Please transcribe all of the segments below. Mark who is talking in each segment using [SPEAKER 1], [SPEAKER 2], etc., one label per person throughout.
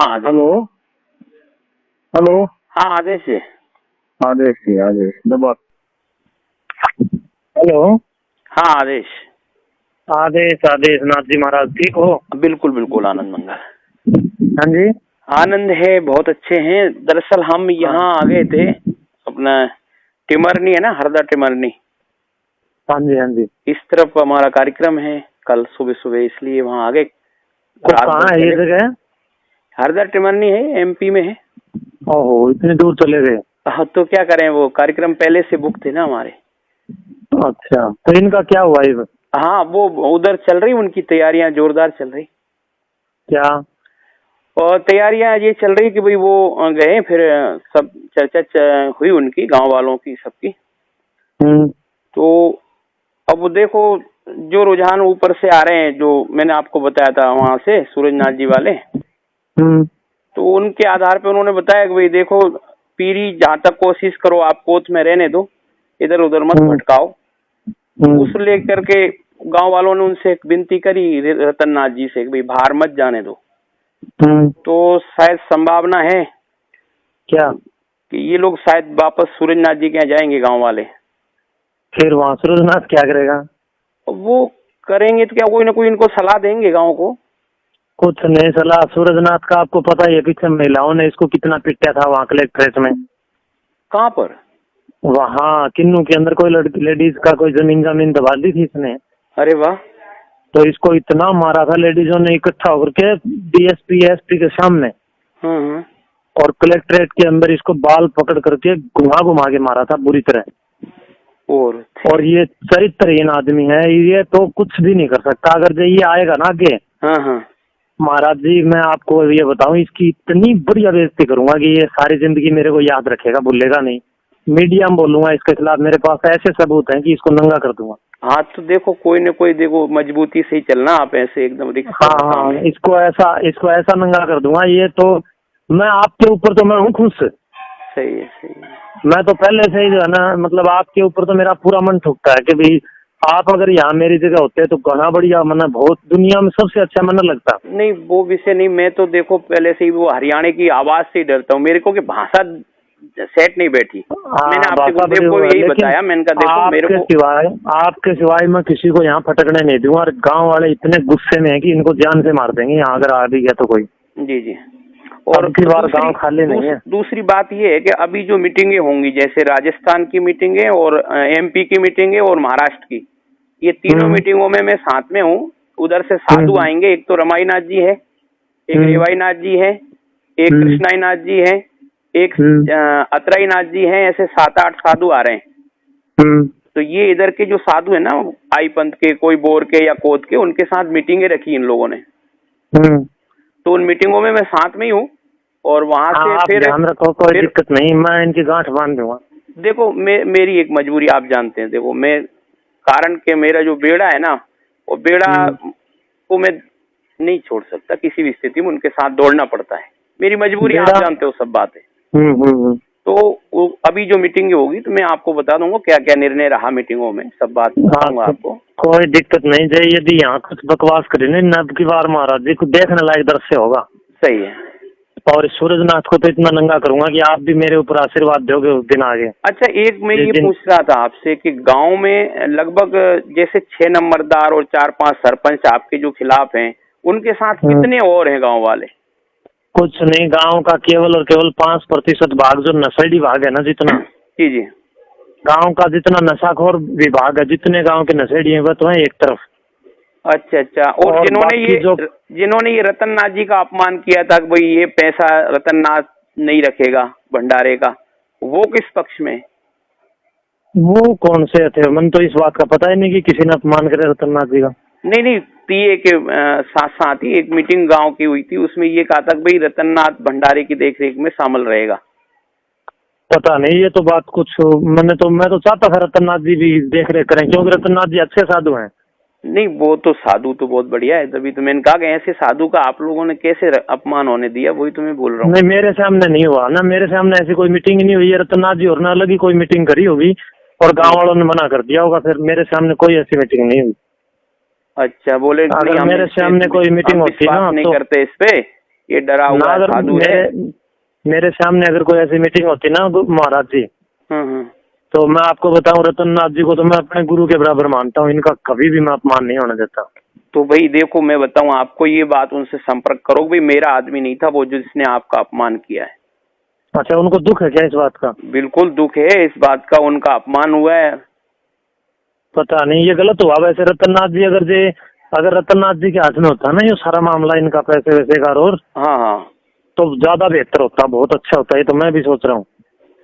[SPEAKER 1] हाँ
[SPEAKER 2] hello hello.
[SPEAKER 1] हाँ आदेश जी।
[SPEAKER 2] आदेश दबा। हेलो।
[SPEAKER 1] हाँ आदेश।
[SPEAKER 2] आदेश नाथ जी महाराज ठीक हो?
[SPEAKER 1] बिल्कुल बिल्कुल आनंद मंगल।
[SPEAKER 2] हाँ जी
[SPEAKER 1] आनंद है, बहुत अच्छे हैं। दरअसल हम यहाँ आ गए थे, अपना टिमरनी है ना, हरदा टिमरनी,
[SPEAKER 2] हाँ जी
[SPEAKER 1] इस तरफ हमारा कार्यक्रम है कल सुबह सुबह, इसलिए वहाँ आ गए।
[SPEAKER 2] कहाँ है ये जगह?
[SPEAKER 1] हरदा टिमरनी है, एमपी में है।
[SPEAKER 2] ओहो, इतनी दूर चले गए?
[SPEAKER 1] हाँ तो क्या करें, वो कार्यक्रम पहले से बुक थे ना हमारे।
[SPEAKER 2] अच्छा, तो इनका क्या हुआ इधर?
[SPEAKER 1] हाँ वो उधर चल रही, उनकी तैयारियां जोरदार चल रही।
[SPEAKER 2] क्या?
[SPEAKER 1] और तैयारियां ये चल रही कि भाई वो गए, फिर सब चर्चा हुई उनकी, गांव वालों की, सबकी। तो अब देखो, जो रुझान ऊपर से आ रहे हैं, जो मैंने आपको बताया था वहां से सूरजनाथ जी वाले, तो उनके आधार पे उन्होंने बताया कि भाई देखो, पीरी जहां तक कोशिश करो आप कोच में रहने दो, इधर उधर मत भटकाओ। उस लेकर के गांव वालों ने उनसे एक विनती करी रतननाथ जी से कि भाई बाहर मत जाने दो। तो शायद संभावना है
[SPEAKER 2] क्या
[SPEAKER 1] कि ये लोग शायद वापस सूरजनाथ जी के यहाँ जाएंगे गांव वाले।
[SPEAKER 2] फिर वहाँ सूरजनाथ क्या करेगा?
[SPEAKER 1] वो करेंगे तो क्या, कोई ना कोई इनको सलाह देंगे गांव को।
[SPEAKER 2] कुछ नहीं सलाह। सूरजनाथ का आपको पता ही है, पीछे महिलाओं ने इसको कितना पिटा था वहाँ कलेक्ट्रेट में।
[SPEAKER 1] कहाँ पर?
[SPEAKER 2] वहाँ किन्नू के अंदर कोई लड़की लेडीज का कोई जमीन दबा दी थी इसने।
[SPEAKER 1] अरे वाह।
[SPEAKER 2] तो इसको इतना मारा था लेडीजों ने इकट्ठा होकर के डीएसपी एसपी के सामने, और कलेक्ट्रेट के अंदर इसको बाल पकड़ करके घुमा के मारा था बुरी तरह। और ये चरित्रहीन आदमी है, ये तो कुछ भी नहीं कर सकता। अगर ये आएगा ना आगे, महाराज जी मैं आपको ये बताऊं, इसकी इतनी बढ़िया बेइज्जती करूंगा कि ये सारी जिंदगी मेरे को याद रखेगा, भूलेगा नहीं। मीडिया में बोलूंगा इसके खिलाफ, मेरे पास ऐसे सबूत हैं कि इसको नंगा कर दूंगा।
[SPEAKER 1] हाँ तो देखो, कोई न कोई देखो, मजबूती से ही चलना, आप ऐसे एकदम रिक्स।
[SPEAKER 2] हाँ, इसको ऐसा नंगा कर दूंगा। ये तो मैं आपके ऊपर तो मैं हूँ खुश।
[SPEAKER 1] सही है।
[SPEAKER 2] मैं तो पहले से ही जो है ना, मतलब आपके ऊपर तो मेरा पूरा मन ठुकता है कि भाई आप अगर यहाँ मेरी जगह होते तो घना बढ़िया, मैंने बहुत दुनिया में सबसे अच्छा मन लगता।
[SPEAKER 1] नहीं वो विषय नहीं, मैं तो देखो पहले से ही वो हरियाणा की आवाज से ही डरता हूँ। मेरे को कि भाषा सेट नहीं बैठी। मैंने आपके देखो यही बताया, मैंने कहा देखो मेरे को
[SPEAKER 2] आपके सिवाय मैं किसी को यहाँ फटकने नहीं दूंगा। और गांव वाले इतने गुस्से में है कि इनको जान से मार देंगे यहाँ अगर आ भी गया तो कोई।
[SPEAKER 1] जी। और
[SPEAKER 2] गांव खाली नहीं है।
[SPEAKER 1] दूसरी बात ये है कि अभी जो मीटिंगें होंगी, जैसे राजस्थान की मीटिंगें और एमपी की मीटिंगें और महाराष्ट्र की, ये तीनों मीटिंगों में मैं साथ में हूँ। उधर से साधु आएंगे, एक तो रमाई नाथ जी है, एक रेवाई नाथ जी है, एक कृष्णाई नाथ जी है, एक अतराई नाथ जी हैं। ऐसे 7-8 साधु आ रहे हैं। तो ये इधर के जो साधु है ना, आई पंथ के, कोई बोर के या कोद के, उनके साथ मीटिंगें रखी इन लोगों ने। तो उन मीटिंगों में मैं साथ में ही हूँ। और वहां से फिर
[SPEAKER 2] ध्यान रखो, कोई दिक्कत नहीं, मैं इनकी गांठ बांध दूंगा।
[SPEAKER 1] देखो मेरी एक मजबूरी आप जानते हैं। देखो मैं, कारण के मेरा जो बेड़ा है ना, वो बेड़ा को मैं नहीं छोड़ सकता किसी भी स्थिति में, उनके साथ दौड़ना पड़ता है। मेरी मजबूरी आप जानते हो सब बातें। तो अभी जो मीटिंग होगी तो मैं आपको बता दूंगा क्या क्या निर्णय रहा मीटिंगों में, सब बात बताऊंगा आपको।
[SPEAKER 2] कोई दिक्कत नहीं जाए। यदि यहाँ कुछ बकवास करे ना, अब की बार महाराज जी को देखने लायक दृश्य होगा।
[SPEAKER 1] सही है।
[SPEAKER 2] और सूरजनाथ को तो इतना नंगा करूंगा कि आप भी मेरे ऊपर आशीर्वाद दोगे उस दिन आगे।
[SPEAKER 1] अच्छा, एक मैं ये पूछ रहा था आपसे कि गांव में लगभग जैसे 6 नंबरदार और 4-5 सरपंच आपके जो खिलाफ हैं, उनके साथ कितने और हैं गांव वाले?
[SPEAKER 2] कुछ नहीं, गांव का केवल और केवल 5% भाग जो नशेड़ी भाग है ना, जितना
[SPEAKER 1] जी
[SPEAKER 2] गांव का जितना नशाखोर विभाग है, जितने गांव के नशेड़ी हैं, वह तो है एक तरफ।
[SPEAKER 1] अच्छा। और जिन्होंने ये रतननाथ जी का अपमान किया था कि भाई ये पैसा रतननाथ नहीं रखेगा भंडारे का, वो किस पक्ष में?
[SPEAKER 2] वो कौन से थे? मन तो इस बात का पता ही नहीं कि किसी ने अपमान करे रतननाथ जी का।
[SPEAKER 1] नहीं, पीए के साथ ही एक मीटिंग गांव की हुई थी, उसमें ये कहा था कि भाई रतननाथ भंडारे की देखरेख में शामिल रहेगा।
[SPEAKER 2] पता नहीं, ये तो बात कुछ मैं तो चाहता था रतननाथ जी भी देख रेख करें, क्योंकि रतननाथ जी अच्छे साधु हैं।
[SPEAKER 1] नहीं वो तो साधु तो बहुत बढ़िया है, तभी तो मैंने कहा कि ऐसे साधु का आप लोगों ने कैसे अपमान होने दिया, वही तो मैं बोल रहा हूँ।
[SPEAKER 2] नहीं, मेरे सामने नहीं हुआ ना, मेरे सामने ऐसी कोई मीटिंग नहीं हुई है। रतननाथ जी और ना अलग ही कोई मीटिंग करी होगी और गांव वालों ने मना कर दिया होगा। फिर मेरे सामने कोई ऐसी मीटिंग नहीं हुई।
[SPEAKER 1] अच्छा, बोले
[SPEAKER 2] अगर मेरे सामने कोई मीटिंग होती ना
[SPEAKER 1] नहीं करते इस पे, ये डरा हुआ साधु है।
[SPEAKER 2] मेरे सामने अगर कोई ऐसी मीटिंग होती ना महाराज जी, तो मैं आपको बताऊं, रतननाथ जी को तो मैं अपने गुरु के बराबर मानता हूँ। इनका कभी भी मैं अपमान नहीं होने देता।
[SPEAKER 1] तो भाई देखो, मैं बताऊं आपको, ये बात उनसे संपर्क करो, भाई मेरा आदमी नहीं था वो जिसने आपका अपमान किया है।
[SPEAKER 2] अच्छा, उनको दुख है क्या इस बात का?
[SPEAKER 1] बिल्कुल दुख है इस बात का, उनका अपमान हुआ है।
[SPEAKER 2] पता नहीं, ये गलत हुआ वैसे। रतननाथ जी अगर रतननाथ जी के हाथ में होता ना ये सारा मामला इनका, पैसे वैसे का, और
[SPEAKER 1] हाँ,
[SPEAKER 2] तो ज्यादा बेहतर होता, बहुत अच्छा होता। ये तो मैं भी सोच रहा हूँ।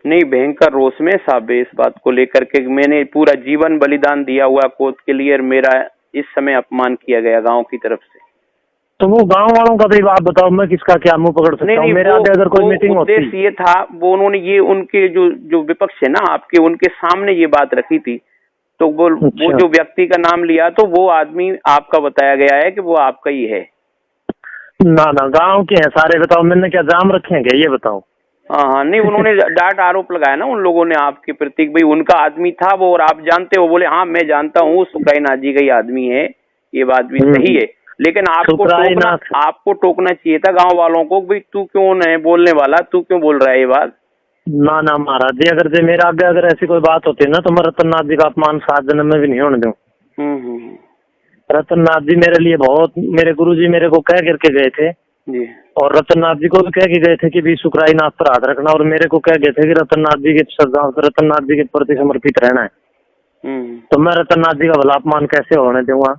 [SPEAKER 1] नहीं, भयंकर रोष में साहब इस बात को लेकर के, मैंने पूरा जीवन बलिदान दिया हुआ कोर्ट के लिए, और मेरा इस समय अपमान किया गया गांव की तरफ से।
[SPEAKER 2] तो वो गांव वालों का भी आप बताओ, मैं किसका क्या मुंह पकड़ सकता हूँ? मेरे आगे अगर कोई मीटिंग होती,
[SPEAKER 1] उद्देश्य ये था, वो उन्होंने ये उनके जो विपक्ष है ना आपके, उनके सामने ये बात रखी थी, तो वो जो व्यक्ति का नाम लिया, तो वो आदमी आपका बताया गया है कि वो आपका ही है।
[SPEAKER 2] ना गांव के हैं सारे। बताओ मैंने क्या जाम रखे हैं क्या, ये बताओ।
[SPEAKER 1] हाँ, नहीं, उन्होंने डांट आरोप लगाया ना उन लोगों ने आपके प्रति, भाई उनका आदमी था वो, और आप जानते हो। बोले हाँ मैं जानता हूँ सुखरायनाथ जी का ही आदमी है, ये बात भी सही है, लेकिन आपको टोकना चाहिए था गांव वालों को, भाई तू क्यों नहीं बोलने वाला, तू क्यों बोल रहा है ये बात।
[SPEAKER 2] ना महाराज जी, अगर मेरे आगे अगर ऐसी कोई बात होती ना, तो मैं रतननाथ जी का अपमान 7 जन्म में भी नहीं होने दूं। रतननाथ जी मेरे लिए बहुत, मेरे गुरु जी मेरे को कह करके गए थे जी, और रतननाथ जी को भी कह के गए थे कि भी सुखरायनाथ पर हाथ रखना, और मेरे को कह गए थे कि रतननाथ जी के श्रद्धा, रतननाथ जी के प्रति समर्पित रहना है। तो मैं रतननाथ जी का भला अपमान कैसे होने दूंगा?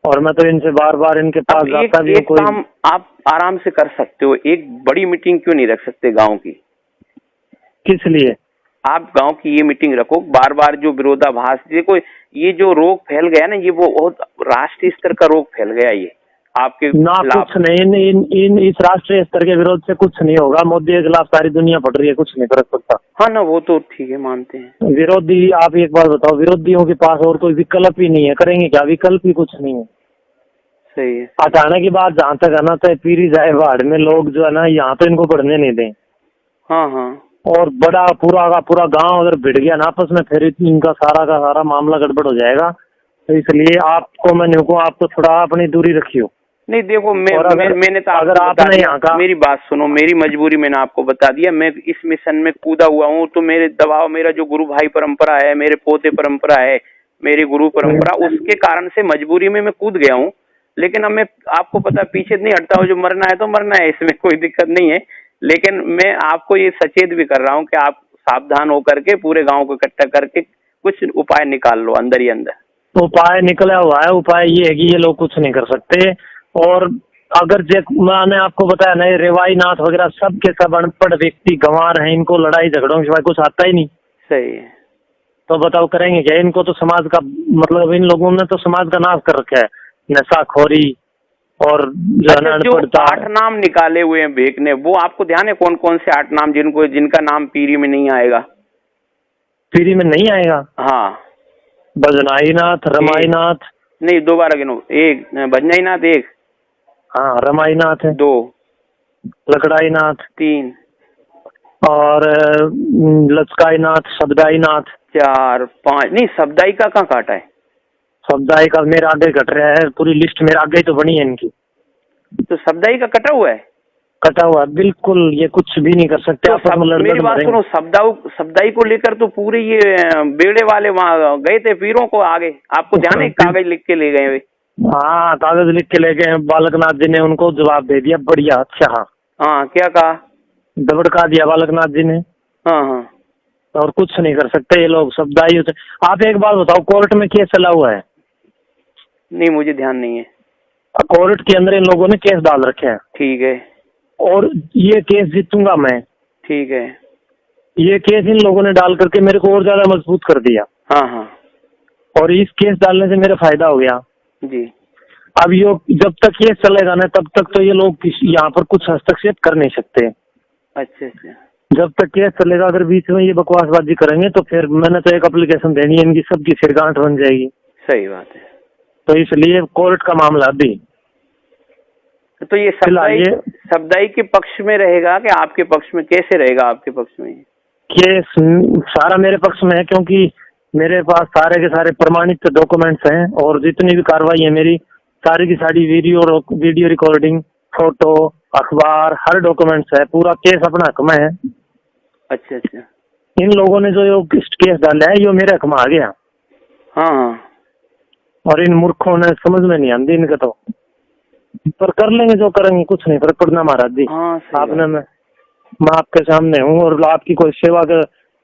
[SPEAKER 2] और मैं तो इनसे बार बार इनके पास जाता भी हूँ। कोई काम
[SPEAKER 1] आप आराम से कर सकते हो, एक बड़ी मीटिंग क्यों नहीं रख सकते गांव की?
[SPEAKER 2] किस लिए?
[SPEAKER 1] आप गांव की ये मीटिंग रखो, बार बार जो विरोधाभास, देखो ये जो रोग फैल गया ना, ये वो बहुत राष्ट्रीय स्तर का रोग फैल गया, ये आपके
[SPEAKER 2] ना कुछ नहीं, इस राष्ट्रीय स्तर के विरोध से कुछ नहीं होगा। मोदी के खिलाफ सारी दुनिया पड़ रही है, कुछ नहीं कर सकता।
[SPEAKER 1] हाँ ना, वो तो ठीक है, मानते हैं।
[SPEAKER 2] विरोधी, आप एक बात बताओ, विरोधियों के पास और कोई विकल्प ही नहीं है, करेंगे क्या? विकल्प ही कुछ नहीं है।
[SPEAKER 1] सही है।
[SPEAKER 2] हटाने की बात जहाँ तक है ना, तो पीरी जाए बाढ़ में लोग जो है ना, यहाँ तो इनको बढ़ने नहीं दें।
[SPEAKER 1] हाँ,
[SPEAKER 2] और बड़ा पूरा का पूरा गांव अगर भिड़ गया ना आपस में, फिर इनका सारा का सारा मामला गड़बड़ हो जाएगा। तो इसलिए आपको मैं नहीं कहूँ, आप तो थोड़ा अपनी दूरी रखियो।
[SPEAKER 1] नहीं देखो, मैंने तो अगर आपने यहाँ का, मेरी बात सुनो, मेरी मजबूरी मैंने आपको बता दिया। मैं इस मिशन में कूदा हुआ हूँ, तो मेरे दबाव, मेरा जो गुरु भाई परंपरा है, मेरे पोते परंपरा है, मेरी गुरु परंपरा, उसके कारण से मजबूरी में मैं कूद गया हूँ। लेकिन अब मैं आपको पता पीछे नहीं हटता हूँ, जो मरना है तो मरना है, इसमें कोई दिक्कत नहीं है। लेकिन मैं आपको ये सचेत भी कर रहा हूँ कि आप सावधान होकर के पूरे गांव को इकट्ठा करके कुछ उपाय निकाल लो अंदर ही अंदर।
[SPEAKER 2] उपाय निकला हुआ है। उपाय ये है कि ये लोग कुछ नहीं कर सकते। और अगर मैंने आपको बताया ना, रेवाई नाथ वगैरह सब के सब अनपढ़ व्यक्ति गंवार हैं, इनको लड़ाई झगड़ों के सिवाय कुछ आता ही नहीं।
[SPEAKER 1] सही है।
[SPEAKER 2] तो बताओ करेंगे क्या? इनको तो समाज का, मतलब इन लोगों ने तो समाज का नाश कर रखा है, नशाखोरी और जो
[SPEAKER 1] 8 नाम निकाले हुए हैं भेक ने, वो आपको ध्यान है कौन कौन से 8 नाम जिनका नाम पीरी में नहीं आएगा?
[SPEAKER 2] पीरी में नहीं आएगा?
[SPEAKER 1] हाँ,
[SPEAKER 2] भजनाईनाथ, रमाईनाथ।
[SPEAKER 1] नहीं, दोबारा गिनो। 1 भजनाईनाथ, 1
[SPEAKER 2] हाँ, रमाईनाथ है,
[SPEAKER 1] 2
[SPEAKER 2] लकड़ाईनाथ,
[SPEAKER 1] 3
[SPEAKER 2] और लचकाईनाथ, शब्दाईनाथ,
[SPEAKER 1] 4 5। नहीं, शब्दाई का कहाँ काटा है?
[SPEAKER 2] शब्दाई का मेरे आगे कट रहा है, पूरी लिस्ट मेरे आगे ही तो बनी है इनकी।
[SPEAKER 1] तो शब्दाई का कटा हुआ है?
[SPEAKER 2] कटा हुआ बिल्कुल, ये कुछ भी नहीं कर सकते।
[SPEAKER 1] तो मेरी बात सुनो, शब्दाई को लेकर तो पूरे ये बेड़े वाले वहाँ गए थे पीरों को आगे, आपको ध्यान है? कागज लिख के ले गए।
[SPEAKER 2] हाँ, कागज लिख के ले गए। बालकनाथ जी ने उनको जवाब दे दिया, बढ़िया, अच्छा।
[SPEAKER 1] हाँ, क्या कहा?
[SPEAKER 2] दबड़का दिया बालकनाथ जी ने।
[SPEAKER 1] हाँ,
[SPEAKER 2] और कुछ नहीं कर सकते ये लोग, शब्दाई होते। आप एक बात बताओ, कोर्ट में केस चला हुआ है?
[SPEAKER 1] नहीं, मुझे ध्यान नहीं है।
[SPEAKER 2] कोर्ट के अंदर इन लोगों ने केस डाल रखे हैं।
[SPEAKER 1] ठीक है।
[SPEAKER 2] और ये केस जीतूंगा मैं। ठीक
[SPEAKER 1] है।
[SPEAKER 2] ये केस इन लोगों ने डाल करके मेरे को और ज्यादा मजबूत कर दिया।
[SPEAKER 1] हाँ। और
[SPEAKER 2] इस केस डालने से मेरा फायदा हो गया
[SPEAKER 1] जी।
[SPEAKER 2] अब ये जब तक ये चलेगा ना, तब तक तो ये लोग यहाँ पर कुछ हस्तक्षेप कर नहीं सकते।
[SPEAKER 1] अच्छा।
[SPEAKER 2] जब तक केस चलेगा, अगर बीच में ये बकवासबाजी करेंगे तो फिर मैंने तो एक एप्लीकेशन देनी है, इनकी सबकी सिरगांठ बन जाएगी।
[SPEAKER 1] सही बात है।
[SPEAKER 2] तो इसलिए कोर्ट का मामला भी
[SPEAKER 1] तो ये शब्दाई के पक्ष में रहेगा कि आपके पक्ष में? कैसे रहेगा आपके पक्ष में? केस
[SPEAKER 2] सारा मेरे पक्ष में है, क्योंकि मेरे पास सारे के सारे प्रमाणित डॉक्यूमेंट्स हैं, और जितनी भी कार्रवाई है मेरी, सारी की सारी वीडियो रिकॉर्डिंग फोटो, अखबार, हर डॉक्यूमेंट्स है, पूरा केस अपना हक में है।
[SPEAKER 1] अच्छा अच्छा।
[SPEAKER 2] इन लोगों ने जो ये केस डाला है ये मेरे हक में आ गया।
[SPEAKER 1] हाँ हाँ।
[SPEAKER 2] और इन मूर्खों ने समझ में नहीं आती इनके तो, पर कर लेंगे जो करेंगे, कुछ नहीं फर्क पड़ना महाराज जी।
[SPEAKER 1] हाँ,
[SPEAKER 2] आपने मैं आपके सामने हूँ और आपकी कोई सेवा का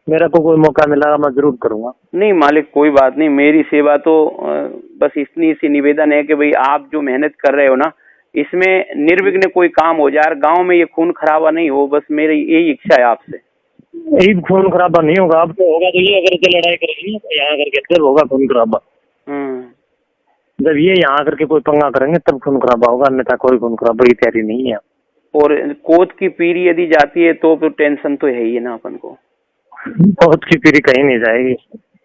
[SPEAKER 2] मेरा को कोई मौका मिला मैं जरूर करूंगा।
[SPEAKER 1] नहीं मालिक, कोई बात नहीं, मेरी सेवा तो बस इतनी सी निवेदन है कि भाई आप जो मेहनत कर रहे हो ना, इसमें निर्विघ्न कोई काम हो जाए, गांव में ये खून खराबा नहीं हो, बस मेरी यही इच्छा है आपसे।
[SPEAKER 2] यही खून खराबा नहीं होगा, अब तो होगा तो ये अगर के लड़ाई करेंगे यहाँ करके तब होगा खून खराबा। जब ये यहाँ करके कोई पंगा करेंगे तब खून खराबा होगा, अन्यथा कोई खून खराबा की तैयारी नहीं है।
[SPEAKER 1] और कोर्ट की पीरी यदि जाती है तो फिर टेंशन तो है ही ना अपन को।
[SPEAKER 2] बहुत की पीरी कहीं नहीं जाएगी।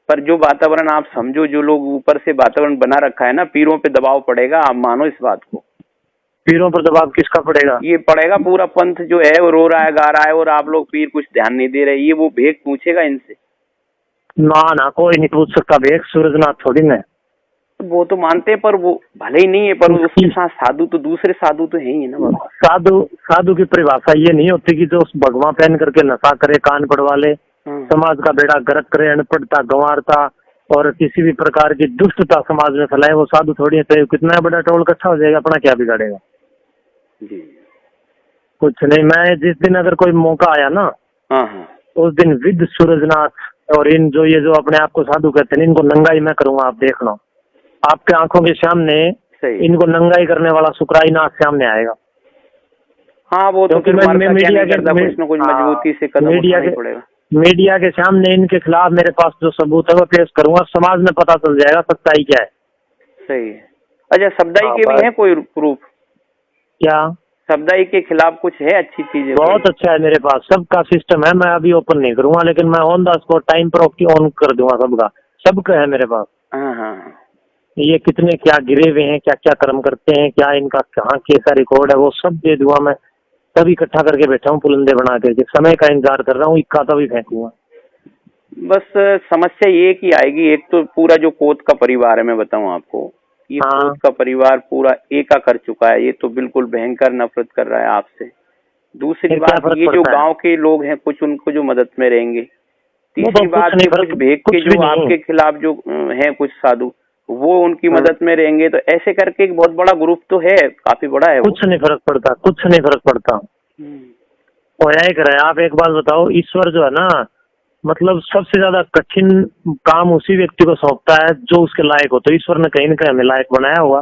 [SPEAKER 1] पर जो वातावरण आप समझो, जो लोग ऊपर से वातावरण बना रखा है ना, पीरों पे दबाव पड़ेगा, आप मानो इस बात को।
[SPEAKER 2] पीरों पर दबाव किसका पड़ेगा?
[SPEAKER 1] ये पड़ेगा, पूरा पंथ जो है वो रो रहा है, गा रहा है, और आप लोग पीर कुछ ध्यान नहीं दे रहे, ये वो भेद पूछेगा इनसे।
[SPEAKER 2] ना कोई नहीं पूछ सकता भेद, सूरजनाथ थोड़ी ना।
[SPEAKER 1] वो तो मानते हैं, पर वो भले ही नहीं है, पर उसके साथ साधु तो दूसरे साधु तो है ही है ना बाबा।
[SPEAKER 2] साधु की परिभाषा ये नहीं होती कि जो भगवा पहन करके नशा करे, कान पड़वा ले, समाज का बेड़ा गर्क करे, अनपढ़ता, गंवारता और किसी भी प्रकार की दुष्टता समाज में फैलाए, वो साधु थोड़ी है। तो कितना बड़ा टोल इकट्ठा हो जाएगा, अपना क्या बिगाड़ेगा
[SPEAKER 1] जी।
[SPEAKER 2] कुछ नहीं। मैं जिस दिन अगर कोई मौका आया ना, उस दिन विद सूरजनाथ और इन जो ये जो अपने आप को साधु कहते हैं, इनको नंगाई मैं करूंगा। आप देखना, आपके आंखों के सामने इनको नंगाई करने वाला सुकराई नाथ सामने आएगा।
[SPEAKER 1] हाँ, वो तो फिर मीडिया के कुछ न कुछ मजबूती से कदम उठाना पड़ेगा।
[SPEAKER 2] मीडिया के सामने इनके खिलाफ मेरे पास जो सबूत है वो पेश करूंगा, समाज में पता चल जाएगा सच्चाई क्या है।
[SPEAKER 1] सही है। अच्छा, सब्दाई के भी है कोई प्रूफ?
[SPEAKER 2] क्या
[SPEAKER 1] सब्दाई के खिलाफ कुछ है? अच्छी चीज है,
[SPEAKER 2] बहुत अच्छा है मेरे पास, सबका सिस्टम है। मैं अभी ओपन नहीं करूंगा, लेकिन मैं ऑन द स्पॉट टाइम पर ऑन कर दूंगा सबका, सबका है मेरे पास।
[SPEAKER 1] हाँ,
[SPEAKER 2] ये कितने क्या गिरे हुए हैं, क्या क्या कर्म करते हैं, क्या इनका कहाँ कैसा रिकॉर्ड है, वो सब दे दूंगा। मैं सब इकट्ठा करके बैठा हूँ पुलंदे बना के, समय का इंतजार कर रहा हूँ, इक्का तभी फेंकूंगा।
[SPEAKER 1] बस समस्या ये की आएगी, एक तो पूरा जो कोत का परिवार है, मैं बताऊं आपको, ये कोत का परिवार पूरा एका कर चुका है, ये तो बिल्कुल भयंकर नफरत कर रहा है आपसे। दूसरी बात, ये जो गांव के लोग हैं कुछ, उनको जो मदद में रहेंगे। तीसरी बात, कुछ भेग के जो आपके खिलाफ जो है कुछ साधु, वो उनकी मदद में रहेंगे। तो ऐसे करके एक बहुत बड़ा ग्रुप तो है, काफी बड़ा है।
[SPEAKER 2] कुछ नहीं फर्क पड़ता, कुछ नहीं फर्क पड़ता। और यही करे। आप एक बात बताओ, ईश्वर जो है ना, मतलब सबसे ज्यादा कठिन काम उसी व्यक्ति को सौंपता है जो उसके लायक हो। तो ईश्वर ने कहीं न कहीं हमें लायक बनाया हुआ।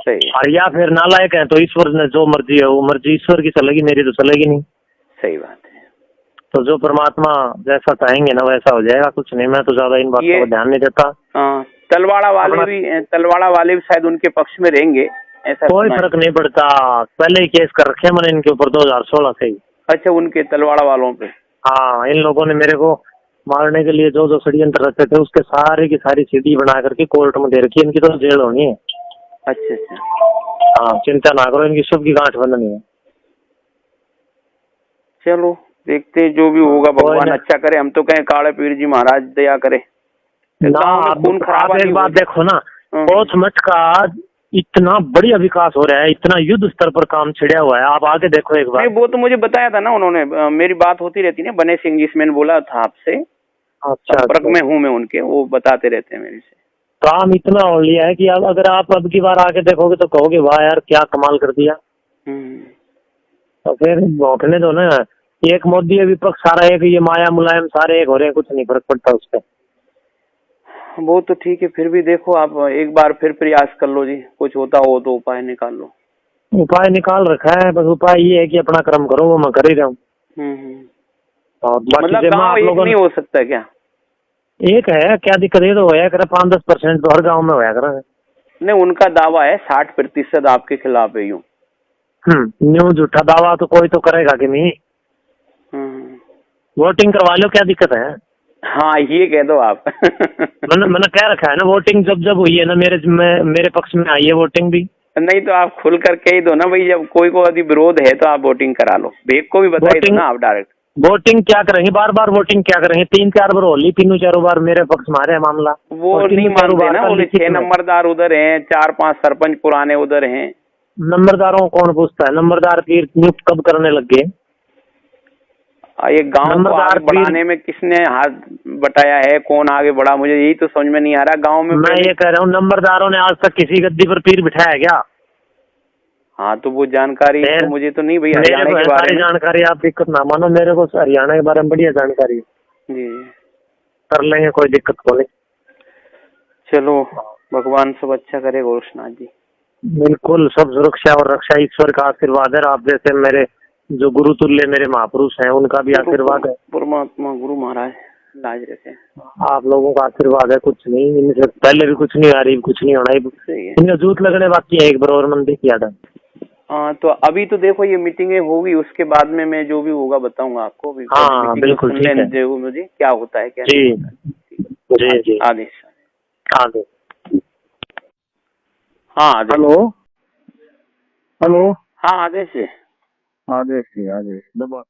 [SPEAKER 1] सही।
[SPEAKER 2] और या फिर नालायक है तो ईश्वर ने जो मर्जी है वो मर्जी ईश्वर की चलेगी, मेरी तो चलेगी नहीं।
[SPEAKER 1] सही बात है।
[SPEAKER 2] तो जो परमात्मा जैसा चाहेंगे ना वैसा हो जाएगा। कुछ नहीं, मैं तो ज्यादा इन बातों को ध्यान नहीं देता।
[SPEAKER 1] तलवाड़ा वाले भी शायद उनके पक्ष में रहेंगे, ऐसा
[SPEAKER 2] कोई फर्क नहीं पड़ता। पहले ही केस कर रखे मैंने इनके ऊपर 2016 से ही।
[SPEAKER 1] अच्छा, उनके तलवाड़ा वालों पे?
[SPEAKER 2] हाँ, इन लोगों ने मेरे को मारने के लिए जो जो षड्यंत्र रचे थे उसके सारे की सारी सीडी बना करके कोर्ट में दे रखी है। इनकी तो जेल होनी है।
[SPEAKER 1] अच्छा अच्छा।
[SPEAKER 2] हाँ, चिंता ना करो, इनकी सबकी गांठ बंधनी है।
[SPEAKER 1] चलो देखते जो भी होगा, भगवान अच्छा करे। हम तो कहें काले पीर जी महाराज दया करे
[SPEAKER 2] ना। आप एक बात देखो ना, कोच मठ का इतना बढ़िया विकास हो रहा है, इतना युद्ध स्तर पर काम छिड़ा हुआ है। आप आगे देखो एक बार।
[SPEAKER 1] नहीं, वो तो मुझे बताया था ना उन्होंने, मेरी बात होती रहती है ना बने सिंह जी से, मैंने बोला था आपसे। अच्छा, संपर्क में हूँ मैं उनके, वो बताते रहते हैं मेरे से।
[SPEAKER 2] काम इतना हो लिया है कि अगर आप अब की बार आके देखोगे तो कहोगे वाह यार क्या कमाल कर दिया। तो फिर भौंकने दो ना। एक मोदी विपक्ष सारा एक, ये माया मुलायम सारे एक हो रहे हैं, कुछ नहीं फर्क पड़ता उस पर।
[SPEAKER 1] वो तो ठीक है, फिर भी देखो आप एक बार फिर प्रयास कर लो जी, कुछ होता हो तो उपाय निकाल लो।
[SPEAKER 2] उपाय निकाल रखा है, बस उपाय ये है कि अपना कर्म करो, वो मैं कर ही रहा हूँ। और
[SPEAKER 1] मतलब गाँव एक नहीं हो सकता क्या?
[SPEAKER 2] एक है, क्या दिक्कत है? तो होया करे 5-10% तो हर गाँव में होया करे।
[SPEAKER 1] नहीं, उनका दावा है 60% आपके खिलाफ है। यूँ
[SPEAKER 2] न्यू झूठा दावा तो कोई तो करेगा कि नहीं। वोटिंग करवा लो, क्या दिक्कत है?
[SPEAKER 1] हाँ, ये कह दो आप।
[SPEAKER 2] मैंने कह रखा है ना, वोटिंग जब हुई है ना मेरे पक्ष में आई है वोटिंग भी।
[SPEAKER 1] नहीं तो आप खुल कर कह दो ना भाई, जब कोई को यदि विरोध है तो आप वोटिंग करा लो। भेग को भी बताइए दो ना आप डायरेक्ट।
[SPEAKER 2] वोटिंग क्या करेंगे, बार बार वोटिंग क्या करेंगे? 3-4 बार होली, 3-4 बार मेरे पक्ष में आ रहा है मामला।
[SPEAKER 1] वो नहीं मानते ना, बोले 6 नंबरदार उधर हैं, 4-5 सरपंच पुराने उधर हैं।
[SPEAKER 2] नंबरदारों को कौन पूछता है? नंबरदार पीर नियुक्त कब करने लग गए?
[SPEAKER 1] ये गांव को आगे बढ़ाने में किसने हाथ बटाया है, कौन आगे बढ़ा, मुझे यही तो समझ में नहीं आ रहा गांव में।
[SPEAKER 2] मैं ये कह रहा हूँ नंबरदारों ने आज तक किसी गद्दी पर पीर बिठाया क्या?
[SPEAKER 1] हाँ तो वो जानकारी तो मुझे तो नहीं भैया, हरियाणा के बारे में
[SPEAKER 2] जानकारी। आप दिक्कत ना मानो, मेरे को हरियाणा के बारे में बढ़िया जानकारी है
[SPEAKER 1] जी,
[SPEAKER 2] कर लेंगे, कोई दिक्कत को नहीं।
[SPEAKER 1] चलो भगवान सब अच्छा करे घोषनाथ जी।
[SPEAKER 2] बिल्कुल, सब सुरक्षा और रक्षा ईश्वर का आशीर्वाद है। आप जैसे मेरे जो गुरु तुल्य मेरे महापुरुष हैं उनका भी आशीर्वाद है।
[SPEAKER 1] परमात्मा गुरु महाराज लाज रखे,
[SPEAKER 2] आप लोगों का आशीर्वाद है। कुछ नहीं, इनसे पहले भी कुछ नहीं आ रही, कुछ नहीं होना। इनका जूत लगने बाकी है, एक बरोबर मंदिर किया था।
[SPEAKER 1] हाँ तो अभी तो देखो ये मीटिंगें होगी, उसके बाद में मैं जो भी होगा बताऊंगा आपको।
[SPEAKER 2] हाँ बिल्कुल ठीक है,
[SPEAKER 1] मुझे क्या होता है क्या
[SPEAKER 2] जी जी जी।
[SPEAKER 1] आदेश
[SPEAKER 2] आदेश।
[SPEAKER 1] हाँ
[SPEAKER 2] हेलो हेलो।
[SPEAKER 1] हाँ आदेश
[SPEAKER 2] आदेश दबा।